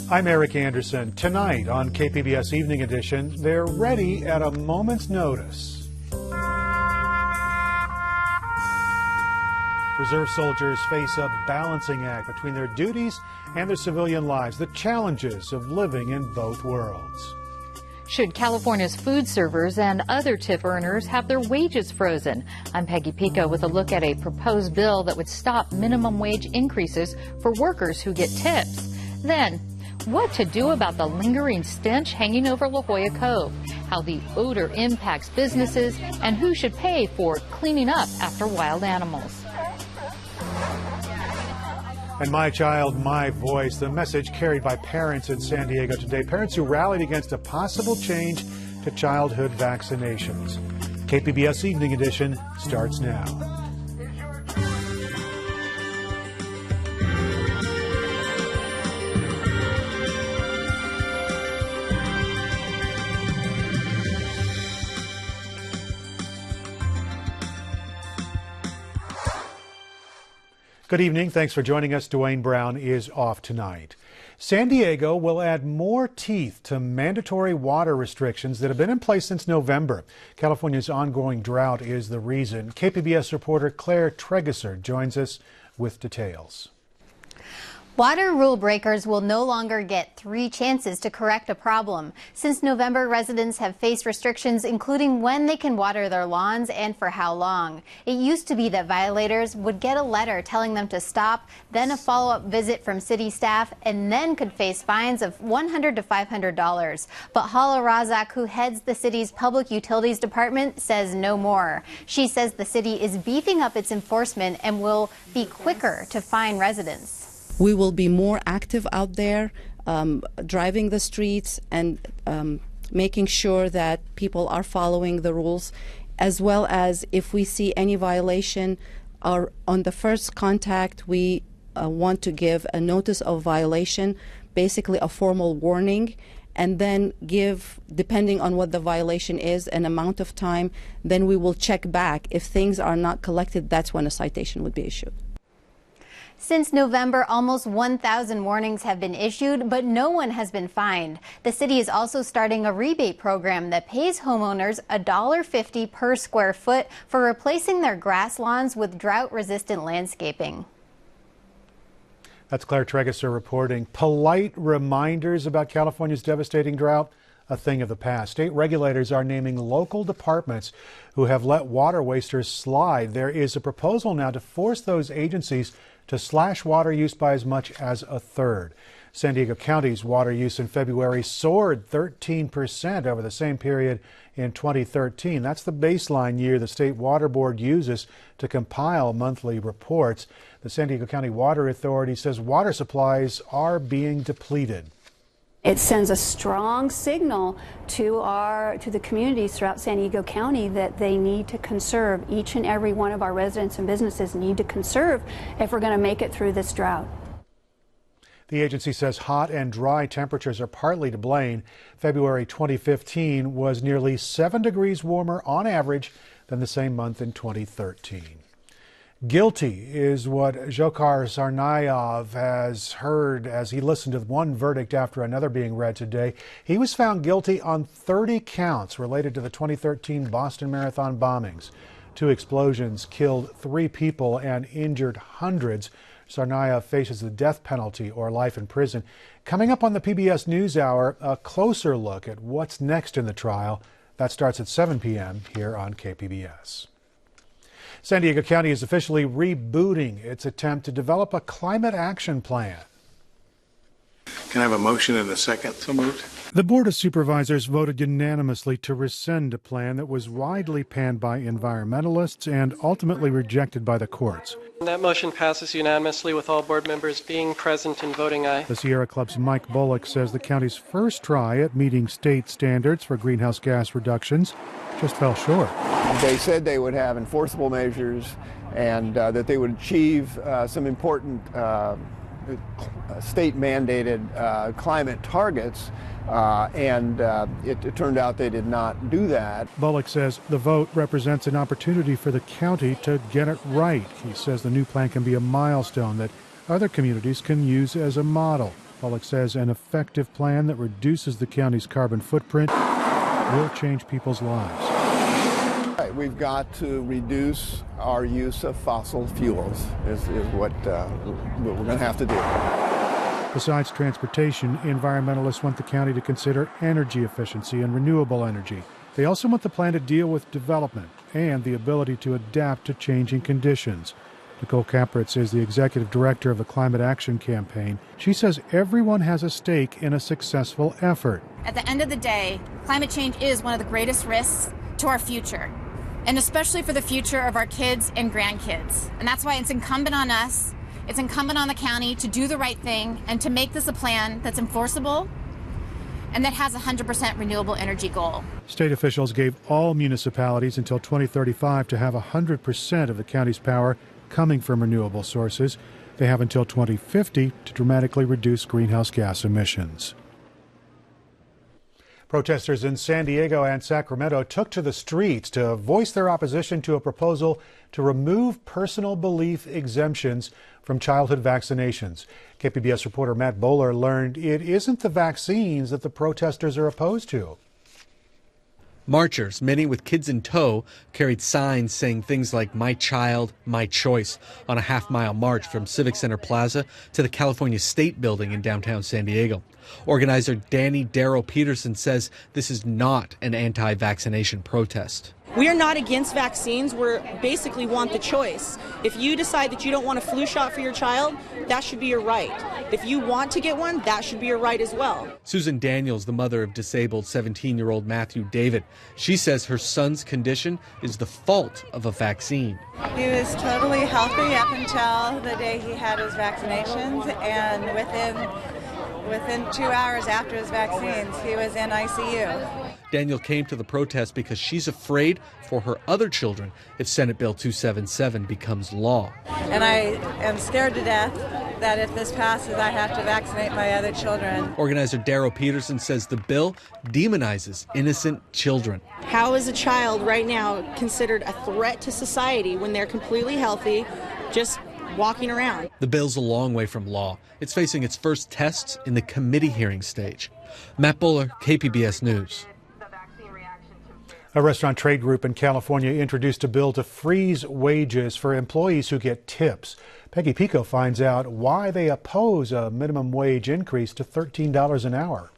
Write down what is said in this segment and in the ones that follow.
I'm Eric Anderson. Tonight on KPBS Evening Edition, they're ready at a moment's notice. Reserve soldiers face a balancing act between their duties and their civilian lives, the challenges of living in both worlds. Should California's food servers and other tip earners have their wages frozen? I'm Peggy Pico with a look at a proposed bill that would stop minimum wage increases for workers who get tips. Then, what to do about the lingering stench hanging over La Jolla Cove, how the odor impacts businesses, and who should pay for cleaning up after wild animals. And My Child, My Voice, the message carried by parents in San Diego today. Parents who rallied against a possible change to childhood vaccinations. KPBS Evening Edition starts now. Good evening. Thanks for joining us. Dwayne Brown is off tonight. San Diego will add more teeth to mandatory water restrictions that have been in place since November. California's ongoing drought is the reason. KPBS reporter Claire Tregesser joins us with details. Water rule breakers will no longer get 3 chances to correct a problem. Since November, residents have faced restrictions, including when they can water their lawns and for how long. It used to be that violators would get a letter telling them to stop, then a follow-up visit from city staff, and then could face fines of $100 to $500. But Hala Razak, who heads the city's public utilities department, says no more. She says the city is beefing up its enforcement and will be quicker to fine residents. We will be more active out there, driving the streets and making sure that people are following the rules, as well as if we see any violation, on the first contact, we want to give a notice of violation, basically a formal warning, and then give, depending on what the violation is, an amount of time. Then we will check back. If things are not collected, that's when a citation would be issued. Since November, almost 1,000 warnings have been issued, but no one has been fined. The city is also starting a rebate program that pays homeowners $1.50 per square foot for replacing their grass lawns with drought-resistant landscaping. That's Claire Tregesser reporting. Polite reminders about California's devastating drought, a thing of the past. State regulators are naming local departments who have let water wasters slide. There is a proposal now to force those agencies to slash water use by as much as a third. San Diego County's water use in February soared 13% over the same period in 2013. That's the baseline year the State Water Board uses to compile monthly reports. The San Diego County Water Authority says water supplies are being depleted. It sends a strong signal to the communities throughout San Diego County that they need to conserve. Each and every one of our residents and businesses need to conserve if we're going to make it through this drought. The agency says hot and dry temperatures are partly to blame. February 2015 was nearly 7 degrees warmer on average than the same month in 2013. Guilty is what Dzhokhar Tsarnaev has heard as he listened to one verdict after another being read today. He was found guilty on 30 counts related to the 2013 Boston Marathon bombings. 2 explosions killed 3 people and injured hundreds. Tsarnaev faces the death penalty or life in prison. Coming up on the PBS NewsHour, a closer look at what's next in the trial. That starts at 7 p.m. here on KPBS. San Diego County is officially rebooting its attempt to develop a climate action plan. Can I have a motion and a second? So moved. The Board of Supervisors voted unanimously to rescind a plan that was widely panned by environmentalists and ultimately rejected by the courts. That motion passes unanimously with all board members being present and voting aye. The Sierra Club's Mike Bullock says the county's first try at meeting state standards for greenhouse gas reductions just fell short. They said they would have enforceable measures and that they would achieve some important state-mandated climate targets, and it turned out they did not do that. Bullock says the vote represents an opportunity for the county to get it right. He says the new plan can be a milestone that other communities can use as a model. Bullock says an effective plan that reduces the county's carbon footprint will change people's lives. We've got to reduce our use of fossil fuels is what we're going to have to do. Besides transportation, environmentalists want the county to consider energy efficiency and renewable energy. They also want the plan to deal with development and the ability to adapt to changing conditions. Nicole Capritz is the executive director of the Climate Action Campaign. She says everyone has a stake in a successful effort. At the end of the day, climate change is one of the greatest risks to our future, and especially for the future of our kids and grandkids. And that's why it's incumbent on us, it's incumbent on the county to do the right thing and to make this a plan that's enforceable and that has a 100% renewable energy goal. State officials gave all municipalities until 2035 to have 100% of the county's power coming from renewable sources. They have until 2050 to dramatically reduce greenhouse gas emissions. Protesters in San Diego and Sacramento took to the streets to voice their opposition to a proposal to remove personal belief exemptions from childhood vaccinations. KPBS reporter Matt Bowler learned it isn't the vaccines that the protesters are opposed to. Marchers, many with kids in tow, carried signs saying things like "My child, my choice" on a half-mile march from Civic Center Plaza to the California State Building in downtown San Diego. Organizer Danny Darrow Peterson says this is not an anti-vaccination protest. We are not against vaccines. We basically want the choice. If you decide that you don't want a flu shot for your child, that should be your right. If you want to get one, that should be your right as well. Susan Daniels, the mother of disabled 17-year-old Matthew David, she says her son's condition is the fault of a vaccine. He was totally healthy up until the day he had his vaccinations, and within 2 hours after his vaccines, he was in ICU. Daniel came to the protest because she's afraid for her other children if Senate Bill 277 becomes law. And I am scared to death that if this passes, I have to vaccinate my other children. Organizer Darrow Peterson says the bill demonizes innocent children. How is a child right now considered a threat to society when they're completely healthy, just walking around? The bill's a long way from law. It's facing its first tests in the committee hearing stage. Matt Bowler, KPBS News. A restaurant trade group in California introduced a bill to freeze wages for employees who get tips. Peggy Pico finds out why they oppose a minimum wage increase to $13 an hour.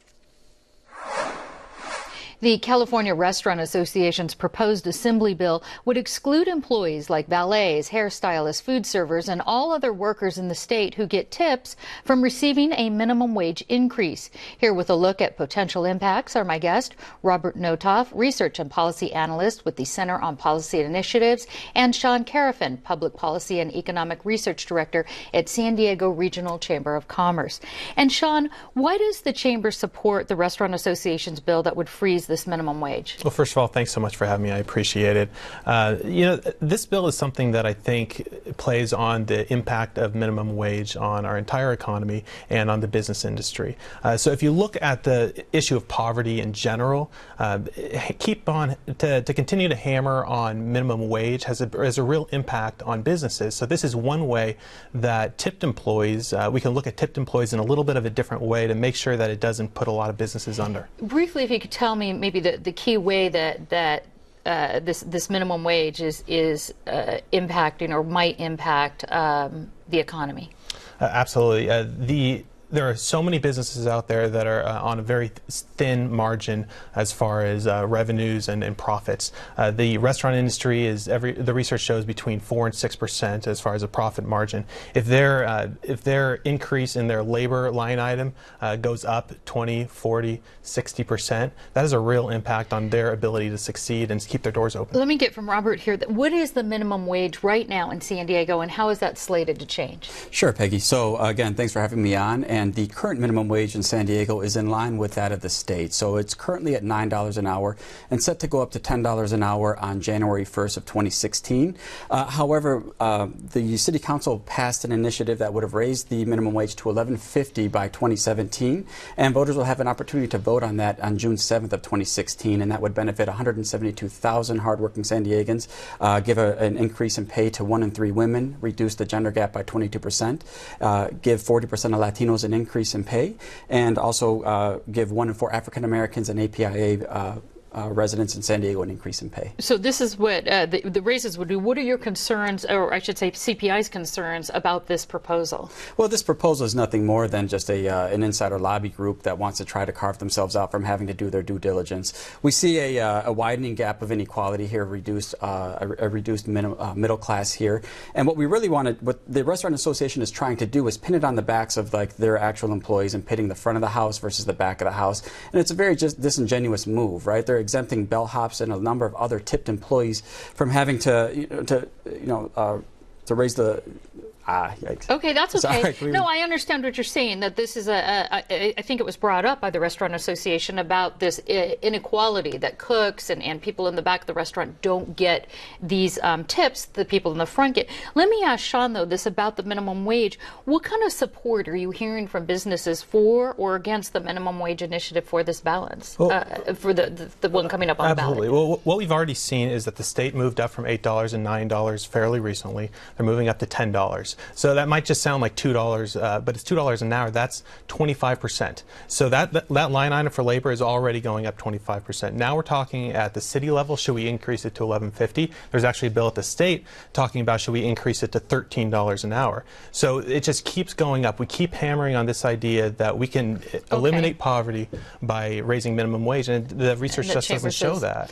The California Restaurant Association's proposed assembly bill would exclude employees like valets, hairstylists, food servers, and all other workers in the state who get tips from receiving a minimum wage increase. Here with a look at potential impacts are my guest, Robert Notoff, research and policy analyst with the Center on Policy Initiatives, and Sean Carafin, public policy and economic research director at San Diego Regional Chamber of Commerce. And Sean, why does the chamber support the Restaurant Association's bill that would freeze this minimum wage? Well, first of all, thanks so much for having me. I appreciate it. This bill is something that I think plays on the impact of minimum wage on our entire economy and on the business industry. So if you look at the issue of poverty in general, to continue to hammer on minimum wage has a real impact on businesses. So this is one way that tipped employees, we can look at tipped employees in a little bit of a different way to make sure that it doesn't put a lot of businesses under. Briefly, if you could tell me maybe the key way that this minimum wage is impacting or might impact the economy. Absolutely. There are so many businesses out there that are on a very thin margin as far as revenues and profits. The restaurant industry is the research shows between 4% and 6% as far as a profit margin. If their increase in their labor line item goes up 20, 40, 60%, that has a real impact on their ability to succeed and keep their doors open. Let me get from Robert here. What is the minimum wage right now in San Diego, and how is that slated to change? Sure, Peggy. So again, thanks for having me on. And the current minimum wage in San Diego is in line with that of the state. So it's currently at $9 an hour and set to go up to $10 an hour on January 1st of 2016. However, the City Council passed an initiative that would have raised the minimum wage to $11.50 by 2017, and voters will have an opportunity to vote on that on June 7th of 2016, and that would benefit 172,000 hardworking San Diegans, give an increase in pay to 1 in 3 women, reduce the gender gap by 22%, give 40% of Latinos an increase in pay, and also give 1 in 4 African Americans and APIA residents in San Diego an increase in pay. So this is what the raises would do. What are your concerns, or I should say CPI's concerns, about this proposal? Well, this proposal is nothing more than just an insider lobby group that wants to try to carve themselves out from having to do their due diligence. We see a widening gap of inequality here, a reduced middle class here. And what we really wanted, what the Restaurant Association is trying to do is pin it on the backs of like their actual employees and pitting the front of the house versus the back of the house. And it's a very just disingenuous move, right? They're exempting bellhops and a number of other tipped employees from having to raise the. Yikes. Okay, that's okay. Sorry, no, I understand what you're saying, that this is I think it was brought up by the Restaurant Association about this inequality, that cooks and people in the back of the restaurant don't get these tips the people in the front get. Let me ask Sean, though, this about the minimum wage. What kind of support are you hearing from businesses for or against the minimum wage initiative for this balance, for the one coming up on the ballot? Absolutely. Well, what we've already seen is that the state moved up from $8 and $9 fairly recently. They're moving up to $10. So that might just sound like $2, but it's $2 an hour. That's 25%. So that line item for labor is already going up 25%. Now we're talking at the city level, should we increase it to $11.50? There's actually a bill at the state talking about should we increase it to $13 an hour. So it just keeps going up. We keep hammering on this idea that we can eliminate poverty by raising minimum wage, and the research just doesn't show that.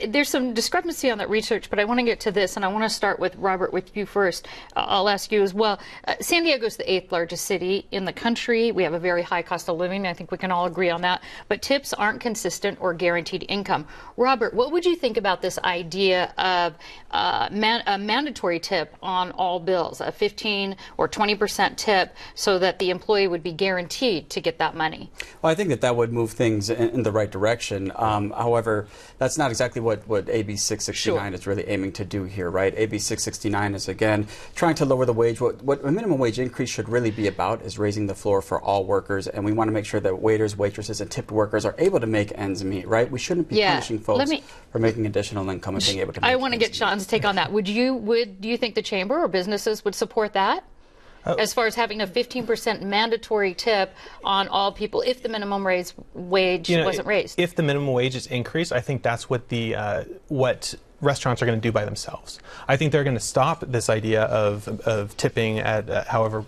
There's some discrepancy on that research, but I want to get to this, and I want to start with Robert, with you first. I'll ask you as well. San Diego is the 8th largest city in the country. We have a very high cost of living. I think we can all agree on that. But tips aren't consistent or guaranteed income. Robert, what would you think about this idea of a mandatory tip on all bills, a 15 or 20% tip, so that the employee would be guaranteed to get that money? Well, I think that would move things in the right direction. However, that's not exactly what AB 669 is really aiming to do here, right? AB 669 is, again, trying to lower the wage. What a minimum wage increase should really be about is raising the floor for all workers, and we want to make sure that waiters, waitresses, and tipped workers are able to make ends meet, right? We shouldn't be punishing folks for making additional income and being able to make I want to get Sean's take on that. Do you think the chamber or businesses would support that? As far as having a 15% mandatory tip on all people if the minimum wage wasn't raised? If the minimum wage is increased, I think that's what what restaurants are going to do by themselves. I think they're going to stop this idea of tipping at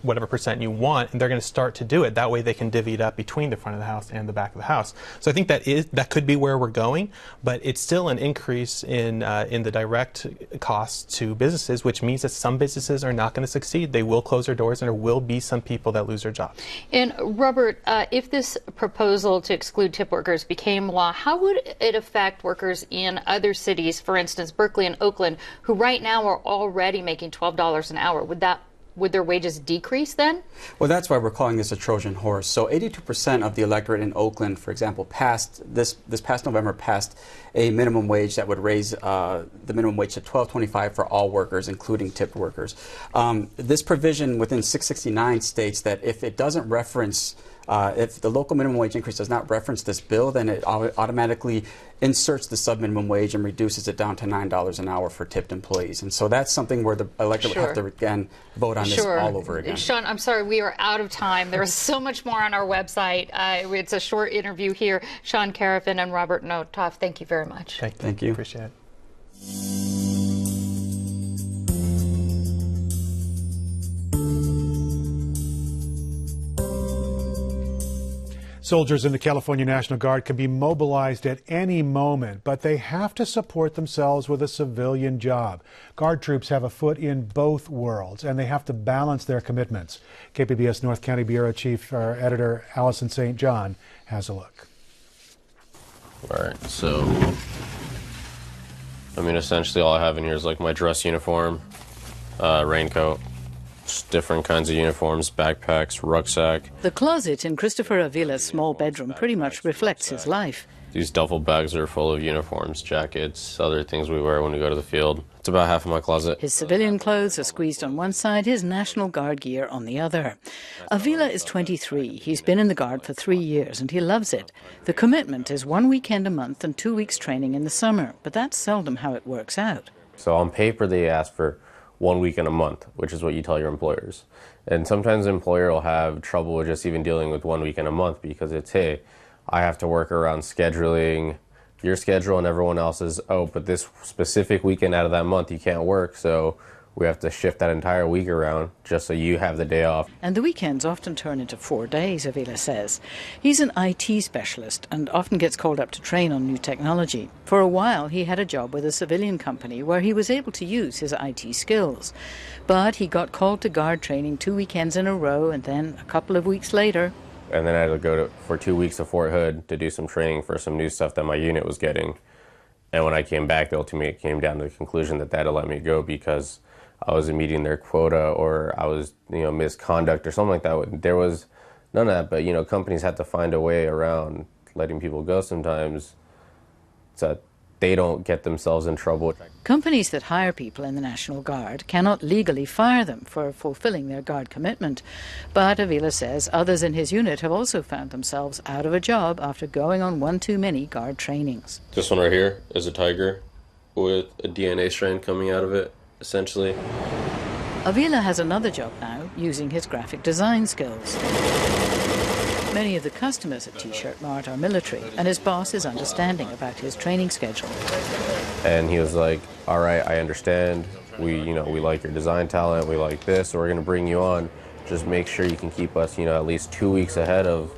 whatever percent you want, and they're going to start to do it. That way they can divvy it up between the front of the house and the back of the house. So I think that could be where we're going, but it's still an increase in the direct costs to businesses, which means that some businesses are not going to succeed. They will close their doors, and there will be some people that lose their jobs. And Robert, if this proposal to exclude tip workers became law, how would it affect workers in other cities, for instance, Berkeley and Oakland, who right now are already making $12 an hour? Would their wages decrease then? Well, that's why we're calling this a Trojan horse. So 82% of the electorate in Oakland, for example, this past November passed a minimum wage that would raise the minimum wage to $12.25 for all workers, including tipped workers. This provision within 669 states that if it doesn't reference if the local minimum wage increase does not reference this bill, then it automatically inserts the sub-minimum wage and reduces it down to $9 an hour for tipped employees. And so that's something where the electorate would have to, again, vote on this all over again. Sean, I'm sorry, we are out of time. There is so much more on our website. It's a short interview here. Sean Carafin and Robert Notoff, thank you very much. Thank you. Appreciate it. Soldiers in the California National Guard can be mobilized at any moment, but they have to support themselves with a civilian job. Guard troops have a foot in both worlds, and they have to balance their commitments. KPBS North County Bureau Chief Editor Allison St. John has a look. All right, so, essentially all I have in here is like my dress uniform, raincoat, just different kinds of uniforms, backpacks, rucksack. The closet in Christopher Avila's small bedroom pretty much reflects his life. These duffel bags are full of uniforms, jackets, other things we wear when we go to the field. It's about half of my closet. His civilian clothes are squeezed on one side, his National Guard gear on the other. Avila is 23. He's been in the Guard for 3 years, and he loves it. The commitment is 1 weekend a month and 2 weeks training in the summer, but that's seldom how it works out. So on paper, they ask for 1 week in a month, which is what you tell your employers. And sometimes the employer will have trouble with just even dealing with 1 week in a month because it's, hey, I have to work around scheduling your schedule and everyone else's. Oh, but this specific weekend out of that month you can't work, so we have to shift that entire week around just so you have the day off. And the weekends often turn into 4 days, Avila says. He's an IT specialist and often gets called up to train on new technology. For a while, he had a job with a civilian company where he was able to use his IT skills. But he got called to guard training 2 weekends in a row, and then a couple of weeks later... And then I had to go for 2 weeks to Fort Hood to do some training for some new stuff that my unit was getting. And when I came back, the ultimate came down to the conclusion that that had let me go because I wasn't meeting their quota or I was, misconduct or something like that. There was none of that, but, companies had to find a way around letting people go sometimes so they don't get themselves in trouble. Companies that hire people in the National Guard cannot legally fire them for fulfilling their Guard commitment. But Avila says others in his unit have also found themselves out of a job after going on one too many Guard trainings. This one right here is a tiger with a DNA strand coming out of it, essentially. Avila has another job now, using his graphic design skills. Many of the customers at T-Shirt Mart are military, and his boss is understanding about his training schedule. And he was like, all right, I understand. We like your design talent. We like this, so we're going to bring you on. Just make sure you can keep us, at least 2 weeks ahead of,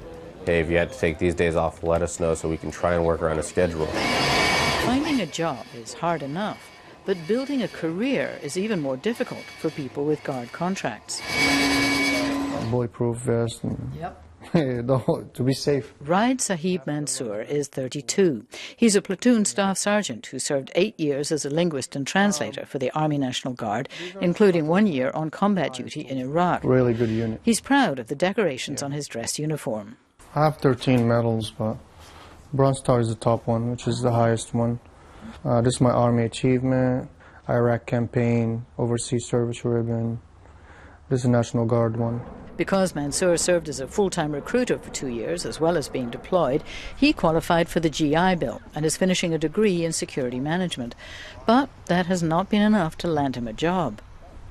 hey, if you had to take these days off, let us know so we can try and work around a schedule. Finding a job is hard enough, but building a career is even more difficult for people with Guard contracts. Bulletproof vest. Yep. To be safe. Raid Sahib Mansoor is 32. He's a platoon staff sergeant who served 8 years as a linguist and translator for the Army National Guard, including 1 year on combat duty in Iraq. Really good unit. He's proud of the decorations on his dress uniform. I have 13 medals, but Bronze Star is the top one, which is the highest one. This is my Army achievement, Iraq campaign, overseas service ribbon. This is the National Guard one. Because Mansoor served as a full-time recruiter for 2 years, as well as being deployed, he qualified for the GI Bill and is finishing a degree in security management. But that has not been enough to land him a job.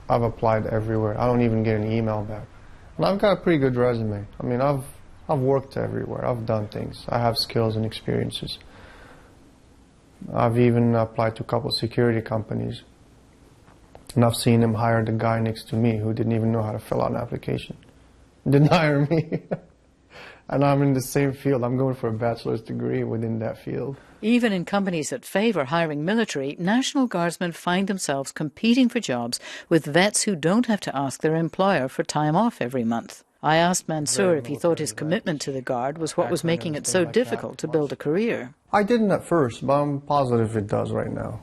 I've applied everywhere. I don't even get an email back. And I've got a pretty good resume. I mean, I've worked everywhere. I've done things. I have skills and experiences. I've even applied to a couple of security companies. And I've seen them hire the guy next to me who didn't even know how to fill out an application. Didn't hire me. And I'm in the same field. I'm going for a bachelor's degree within that field. Even in companies that favour hiring military, National Guardsmen find themselves competing for jobs with vets who don't have to ask their employer for time off every month. I asked Mansoor if he thought his commitment to the Guard was what was making it so difficult to build a career. I didn't at first, but I'm positive it does right now.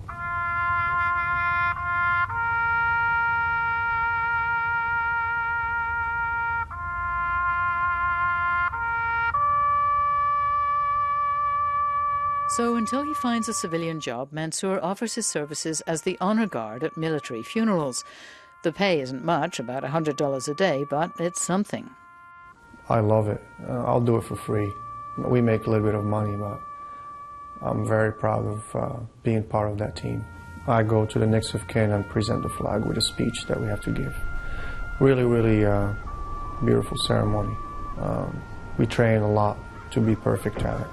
So until he finds a civilian job, Mansoor offers his services as the honour guard at military funerals. The pay isn't much, about $100 a day, but it's something. I love it. I'll do it for free. We make a little bit of money, but I'm very proud of being part of that team. I go to the next of kin and present the flag with a speech that we have to give. Really, really beautiful ceremony. We train a lot to be perfect at it.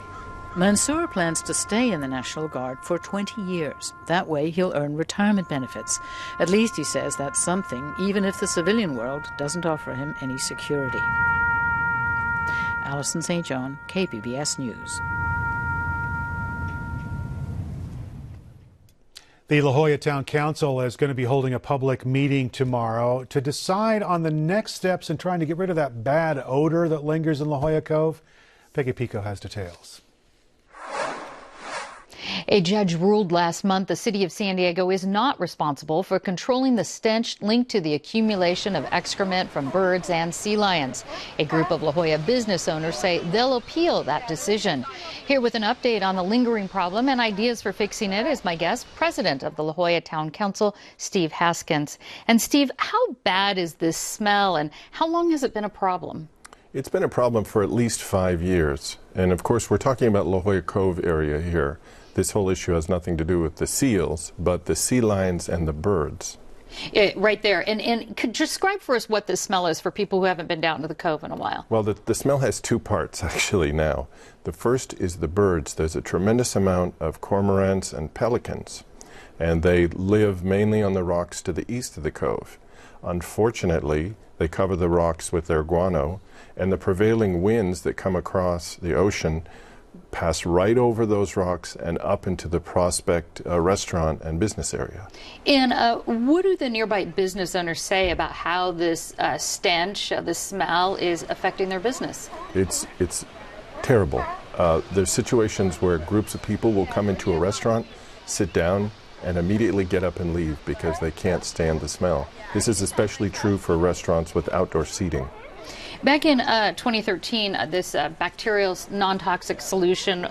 Mansoor plans to stay in the National Guard for 20 years. That way he'll earn retirement benefits. At least he says that's something, even if the civilian world doesn't offer him any security. Alison St. John, KPBS News. The La Jolla Town Council is going to be holding a public meeting tomorrow to decide on the next steps in trying to get rid of that bad odor that lingers in La Jolla Cove. Peggy Pico has details. A judge ruled last month the city of San Diego is not responsible for controlling the stench linked to the accumulation of excrement from birds and sea lions. A group of La Jolla business owners say they'll appeal that decision. Here with an update on the lingering problem and ideas for fixing it is my guest, President of the La Jolla Town Council, Steve Haskins. And Steve, how bad is this smell and how long has it been a problem? It's been a problem for at least 5 years. And of course, we're talking about La Jolla Cove area here. This whole issue has nothing to do with the seals, but the sea lions and the birds. Right there. And could describe for us what the smell is for people who haven't been down to the Cove in a while. Well, the smell has two parts, actually, now. The first is the birds. There's a tremendous amount of cormorants and pelicans, and they live mainly on the rocks to the east of the Cove. Unfortunately, they cover the rocks with their guano, and the prevailing winds that come across the ocean pass right over those rocks and up into the Prospect restaurant and business area. And what do the nearby business owners say about how this stench, this smell, is affecting their business? It's terrible. There's situations where groups of people will come into a restaurant, sit down, and immediately get up and leave because they can't stand the smell. This is especially true for restaurants with outdoor seating. Back in 2013, this bacterial non-toxic solution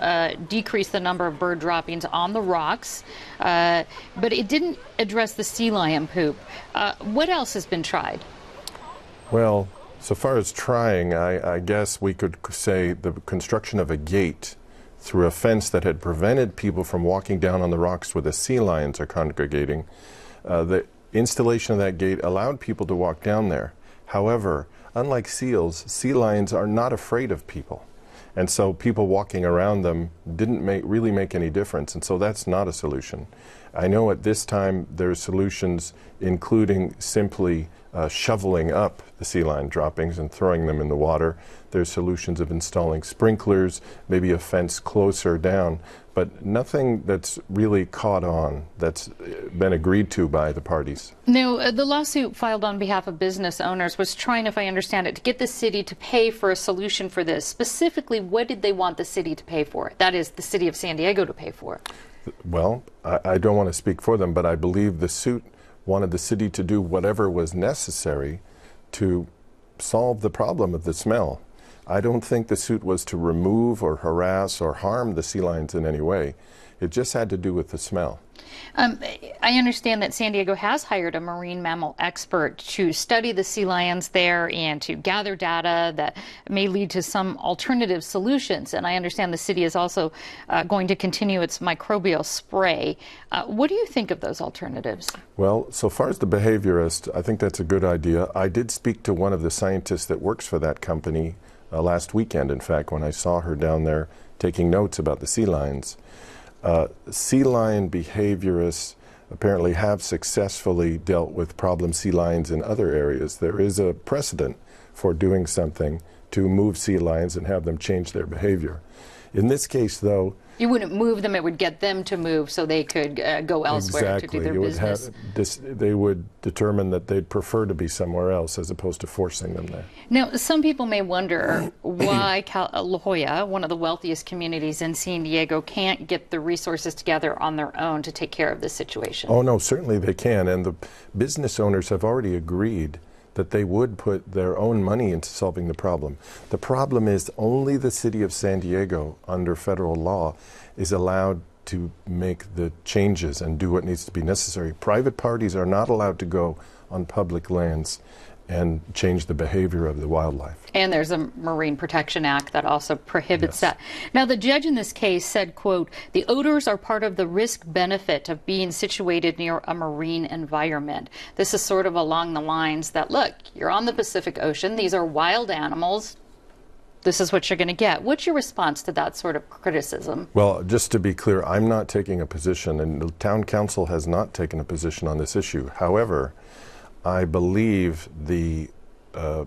decreased the number of bird droppings on the rocks, but it didn't address the sea lion poop. What else has been tried? Well, so far as trying, I guess we could say the construction of a gate through a fence that had prevented people from walking down on the rocks where the sea lions are congregating. The installation of that gate allowed people to walk down there. However, unlike seals, sea lions are not afraid of people. And so people walking around them didn't really make any difference. And so that's not a solution. I know at this time there are solutions including simply shoveling up the sea lion droppings and throwing them in the water. There's solutions of installing sprinklers, maybe a fence closer down, but nothing that's really caught on, that's been agreed to by the parties. Now, the lawsuit filed on behalf of business owners was trying, if I understand it, to get the city to pay for a solution for this. Specifically, what did they want the city to pay for? That is, the city of San Diego to pay for. Well, I don't want to speak for them, but I believe the suit wanted the city to do whatever was necessary to solve the problem of the smell. I don't think the suit was to remove or harass or harm the sea lions in any way. It just had to do with the smell. I understand that San Diego has hired a marine mammal expert to study the sea lions there and to gather data that may lead to some alternative solutions. And I understand the city is also going to continue its microbial spray. What do you think of those alternatives? Well, so far as the behaviorist, I think that's a good idea. I did speak to one of the scientists that works for that company last weekend, in fact, when I saw her down there taking notes about the sea lions. Sea lion behaviorists apparently have successfully dealt with problem sea lions in other areas. There is a precedent for doing something to move sea lions and have them change their behavior. In this case, though, you wouldn't move them, it would get them to move so they could go elsewhere to do their business. They would determine that they'd prefer to be somewhere else as opposed to forcing them there. Now, some people may wonder why La Jolla, one of the wealthiest communities in San Diego, can't get the resources together on their own to take care of this situation. Oh, no, certainly they can. And the business owners have already agreed that they would put their own money into solving the problem. The problem is only the city of San Diego, under federal law, is allowed to make the changes and do what needs to be necessary. Private parties are not allowed to go on public lands and change the behavior of the wildlife. And there's a Marine Protection Act that also prohibits that. Now, the judge in this case said, quote, the odors are part of the risk-benefit of being situated near a marine environment. This is sort of along the lines that, look, you're on the Pacific Ocean. These are wild animals. This is what you're going to get. What's your response to that sort of criticism? Well, just to be clear, I'm not taking a position, and the town council has not taken a position on this issue. However, I believe the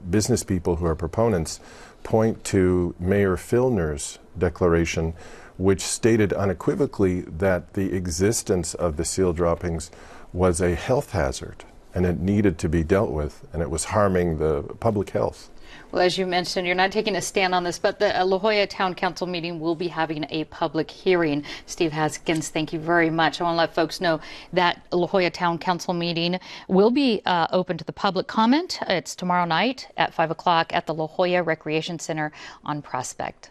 business people who are proponents point to Mayor Filner's declaration, which stated unequivocally that the existence of the seal droppings was a health hazard and it needed to be dealt with, and it was harming the public health. Well, as you mentioned, you're not taking a stand on this, but the La Jolla Town Council meeting will be having a public hearing. Steve Haskins, thank you very much. I want to let folks know that La Jolla Town Council meeting will be open to the public comment. It's tomorrow night at 5 o'clock at the La Jolla Recreation Center on Prospect.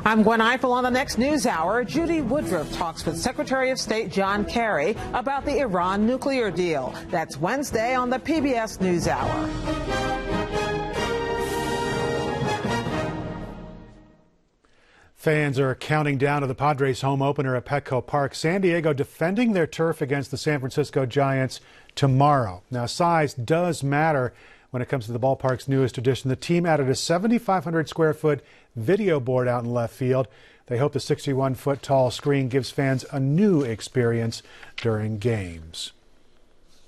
I'm Gwen Eiffel. On the next news hour, Judy Woodruff talks with Secretary of State John Kerry about the Iran nuclear deal. That's Wednesday on the PBS NewsHour. Fans are counting down to the Padres' home opener at Petco Park. San Diego defending their turf against the San Francisco Giants tomorrow. Now, size does matter when it comes to the ballpark's newest addition. The team added a 7,500 square foot video board out in left field. They hope the 61-foot tall screen gives fans a new experience during games.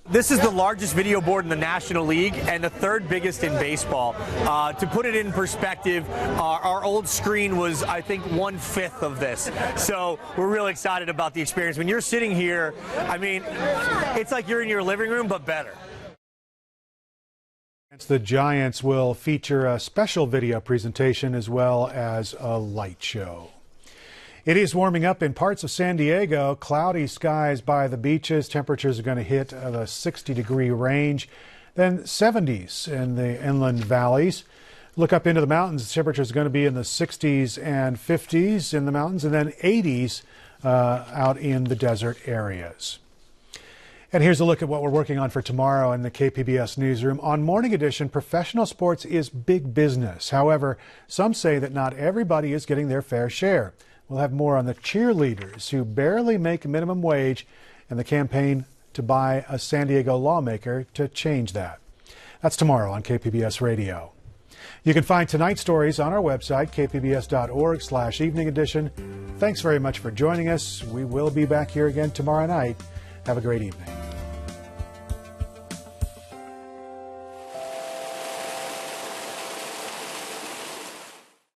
This is the largest video board in the National League and the third biggest in baseball. To put it in perspective, our old screen was, I think, 1/5 of this. So we're really excited about the experience. When you're sitting here, I mean, it's like you're in your living room, but better. The Giants will feature a special video presentation as well as a light show. It is warming up in parts of San Diego. Cloudy skies by the beaches. Temperatures are going to hit the 60-degree range. Then 70s in the inland valleys. Look up into the mountains. The temperatures are going to be in the 60s and 50s in the mountains, and then 80s out in the desert areas. And here's a look at what we're working on for tomorrow in the KPBS newsroom. On Morning Edition, professional sports is big business. However, some say that not everybody is getting their fair share. We'll have more on the cheerleaders who barely make minimum wage and the campaign to buy a San Diego lawmaker to change that. That's tomorrow on KPBS Radio. You can find tonight's stories on our website, kpbs.org/evening edition. Thanks very much for joining us. We will be back here again tomorrow night. Have a great evening.